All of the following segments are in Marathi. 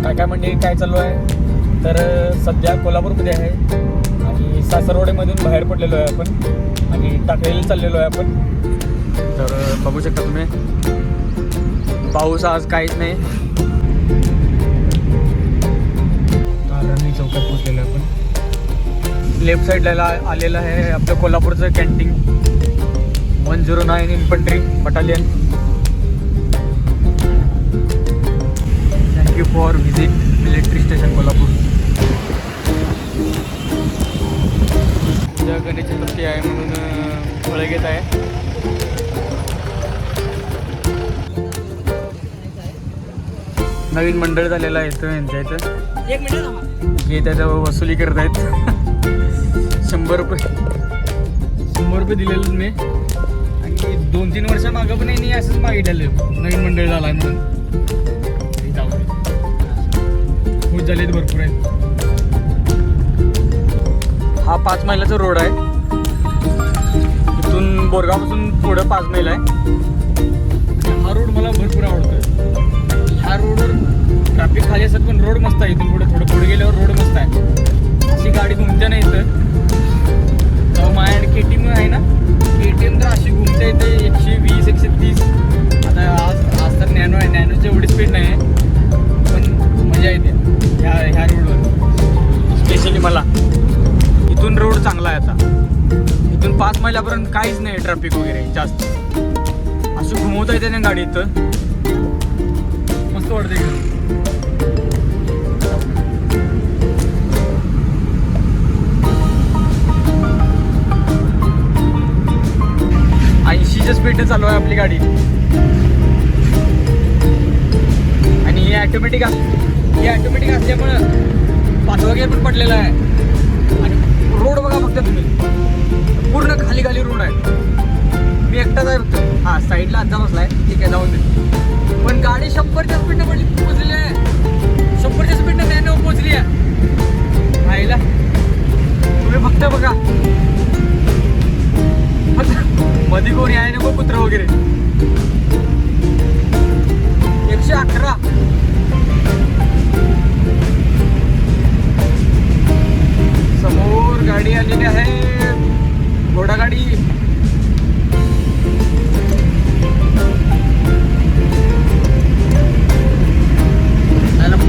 काय मंडळी काय चालू आहे तर सध्या कोल्हापूरमध्ये आहे आणि सासरवाडीमधून बाहेर पडलेलो आहे आपण आणि टाकळीला चाललेलो आहे आपण. तर बघू शकता तुम्ही पाऊस आज काहीच नाही. नारायणी चौकात पोहोचलेलो आहे आपण. लेफ्ट साईडला आलेलं आहे आपलं कोल्हापूरचं canteen 109 infantry battalion. Thank you for visit military station Kolhapur. उद्या गणेश चतुर्थी आहे म्हणून फळं घेत आहे. नवीन मंडळ झालेलं आहे इथं यांच्या इथं हे त्याच्यावर वसुली करत आहेत. 100 रुपये दिलेलं मी आणि 2-3 वर्षा मागं पण नाही असंच मागितलेलं नवीन मंडळ झालं आहे म्हणून. खूप झाले भरपूर आहेत. हा 5 मैलाचा रोड आहे. इथून बोरगावपासून पुढं 5 मैल आहे. हा रोड मला भरपूर आवडतो. ह्या रोडवर ट्रॅफिक खाली असतात पण रोड मस्त आहे. इथून थोडं पुढे गेल्यावर रोड मस्त आहे. अशी गाडी घुमते नाही इथं. तेव्हा माझ्याकडे KTM आहे ना, KTM तर अशी घुमते येते 120-130. आता आज तर नॅनो आहे. नॅनोची एवढी स्पीड नाही आहे पण मजा येते ह्या रोडवर. स्पेशली मला इथून रोड चांगला आहे. आता इथून 5 मैलापर्यंत काहीच नाही ट्रॅफिक वगैरे जास्त. असं घुमवता येते ना गाडी इथं. मस्त वाटते इकडे. 80च्या स्पीडने चालू आहे आपली गाडी आणि ही ऑटोमॅटिक असल्यामुळं 5वा गिअर पण पडलेला आहे. आणि रोड बघा फक्त तुम्ही, पूर्ण खाली रोड आहे. मी एकटाच आहे फक्त. हा साईडला आजा बसलाय, ठीक आहे जाऊन दे. पण गाडी 100च्या स्पीडने पोहोचलेली आहे. 100च्या स्पीडने नॅनो पोहोचली आहे. राहिला तुम्ही फक्त बघा. मध्ये कोणी आहे नको कुत्र वगैरे. 111. समोर गाडी आलेली आहे, घोडा गाडी.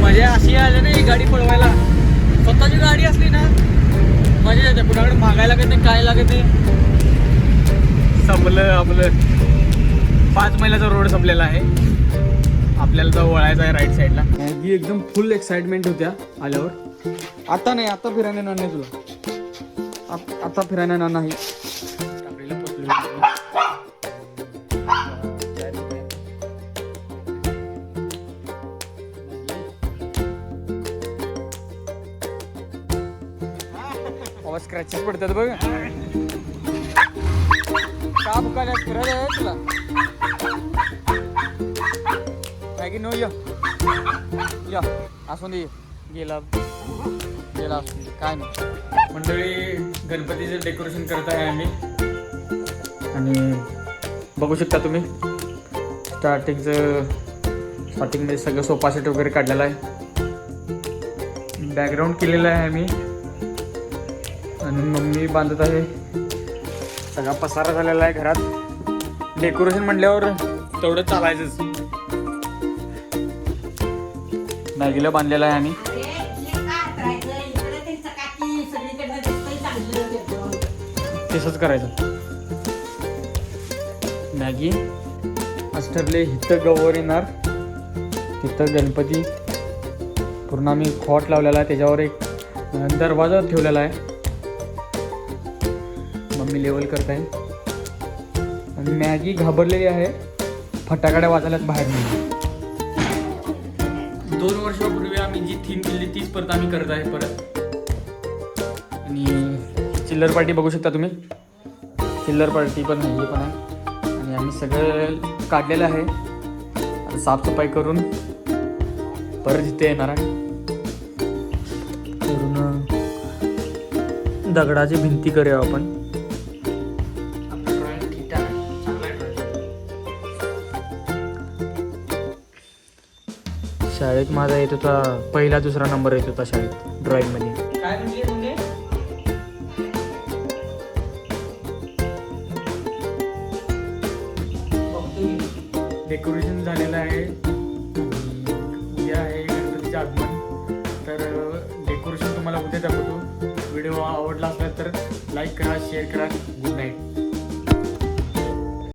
मजा अशी आली नाही गाडी पळवायला. स्वतःची गाडी असली ना मजा येते. कुणाकडे मागायला लागत नाही, काय लागत नाही. संपलं आपलं 5 मैलाचा रोड संपलेला आहे. आपल्याला तर वळायचं आहे राईट साईडला. ही एकदम फुल एक्साइटमेंट होत्या आल्यावर. आता नाही, आता फिरायला येणार नाही तुला. आता फिरायला येणार नाही. आवाज स्क्रॅचेस पडतात बघ. का बुकाला फिरायला आहे तुला काय की नो. या असून दे. गेला असून दे, काय नाही. मंडळी गणपतीचं डेकोरेशन करत आहे आम्ही आणि बघू शकता तुम्ही स्टार्टिंगमध्ये सगळं सोफा सेट वगैरे काढलेला आहे. बॅकग्राऊंड केलेलं आहे आम्ही आणि मम्मी बांधत आहे. सगळा पसारा झालेला आहे घरात. डेकोरेशन म्हटल्यावर तेवढं चालायचंच. मॅगीला बांधलेलं आहे आम्ही. तसंच करायचं. मॅगी असं ठरले. इथं गौर येणार, तिथं गणपती. पूर्ण आम्ही खॉट लावलेला आहे, त्याच्यावर एक दरवाजा ठेवलेला आहे. मम्मी लेवल करत आहे आणि मॅगी घाबरलेली आहे. फटाकड्या वाजल्यात बाहेर नाही. 2 वर्षापूर्वी आम्ही जी थीम केली तीच परत आम्ही करत आहे परत. आणि चिल्लर पार्टी बघू शकता तुम्ही. चिल्लर पार्टी पण हे पण आहे आणि आम्ही सगळं काढलेलं आहे. आता साफसफाई करून परत इथे येणार आहे. करून दगडाची भिंती करूया आपण. शाळेत माझा येत होता पहिला दुसरा नंबर येत होता शाळेत ड्रॉइंगमध्ये. काय म्हणजे तुम्ही डेकोरेशन झालेलं आहे. उद्या आहे गणपतीचे आगमन, तर डेकोरेशन तुम्हाला उद्या दाखवतो. व्हिडिओ आवडला असला तर लाईक करा, शेअर करा.